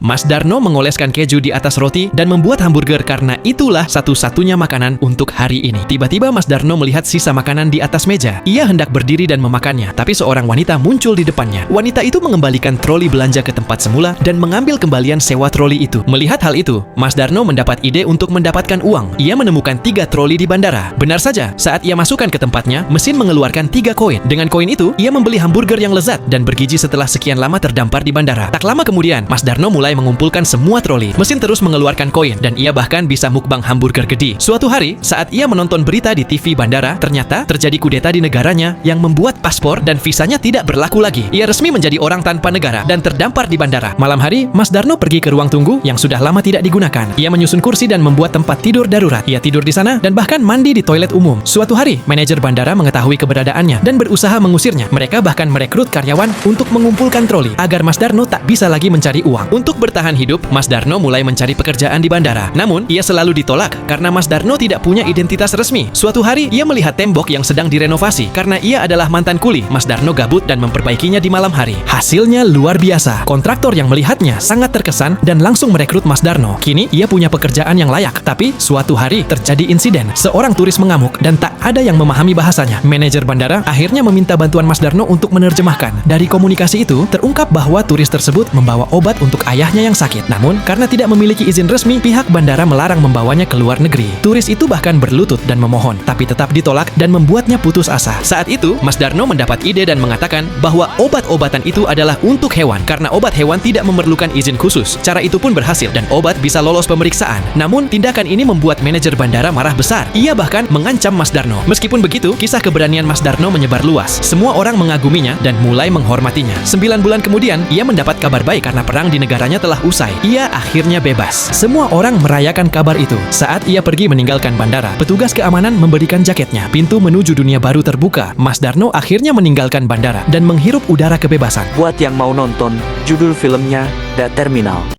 Mas Darno mengoleskan keju di atas roti dan membuat hamburger karena itulah satu-satunya makanan untuk hari ini. Tiba-tiba Mas Darno melihat sisa makanan di atas meja. Ia hendak berdiri dan memakannya, tapi seorang wanita muncul di depannya. Wanita itu mengembalikan troli belanja ke tempat semula dan mengambil kembalian sewa troli itu. Melihat hal itu, Mas Darno mendapat ide untuk mendapatkan uang. Ia menemukan 3 troli di bandara. Benar saja, saat ia masukkan ke tempatnya, mesin mengeluarkan 3 koin. Dengan koin itu, ia membeli hamburger yang lezat dan bergizi setelah sekian lama terdampar di bandara. Tak lama kemudian, Mas Darno mulai mengumpulkan semua troli. Mesin terus mengeluarkan koin dan ia bahkan bisa mukbang hamburger gede. Suatu hari, saat ia menonton berita di TV bandara, ternyata terjadi kudeta di negaranya yang membuat paspor dan visanya tidak berlaku lagi. Ia resmi menjadi orang tanpa negara dan terdampar di bandara. Malam hari, Mas Darno pergi ke ruang tunggu yang sudah lama tidak digunakan. Ia menyusun kursi dan membuat tempat tidur darurat. Ia tidur di sana dan bahkan mandi di toilet umum. Suatu hari, manajer bandara mengetahui keberadaannya dan berusaha mengusirnya. Mereka bahkan merekrut karyawan untuk mengumpulkan troli agar Mas Darno tak bisa lagi mencari uang. Untuk bertahan hidup, Mas Darno mulai mencari pekerjaan di bandara. Namun, ia selalu ditolak karena Mas Darno tidak punya identitas resmi. Suatu hari, ia melihat tembok yang sedang direnovasi. Karena ia adalah mantan kuli, Mas Darno gabut dan memperbaikinya di malam hari. Hasilnya luar biasa. Kontraktor yang melihatnya sangat terkesan dan langsung merekrut Mas Darno. Kini, ia punya pekerjaan yang layak. Tapi, suatu hari terjadi insiden. Seorang turis mengamuk dan tak ada yang memahami bahasanya. Manajer bandara akhirnya meminta bantuan Mas Darno untuk menerjemahkan. Dari komunikasi itu, terungkap bahwa turis tersebut membawa obat untuk ayahnya yang sakit. Namun, karena tidak memiliki izin resmi, pihak bandara melarang membawanya ke luar negeri. Turis itu bahkan berlutut dan memohon, tapi tetap ditolak dan membuatnya putus asa. Saat itu, Mas Darno mendapat ide dan mengatakan bahwa obat-obatan itu adalah untuk hewan, karena obat hewan tidak memerlukan izin khusus. Cara itu pun berhasil dan obat bisa lolos pemeriksaan. Namun, tindakan ini membuat manajer bandara marah besar. Ia bahkan mengancam Mas Darno. Meskipun begitu, kisah keberanian Mas Darno menyebar luas. Semua orang mengaguminya dan mulai menghormatinya. 9 bulan kemudian, ia mendapat kabar baik karena perang di negaranya telah usai. Ia akhirnya bebas. Semua orang merayakan kabar itu. Saat ia pergi meninggalkan bandara, petugas keamanan memberikan jaketnya. Pintu menuju dunia baru terbuka. Mas Darno akhirnya meninggalkan bandara dan menghirup udara kebebasan. Buat yang mau nonton, judul filmnya The Terminal.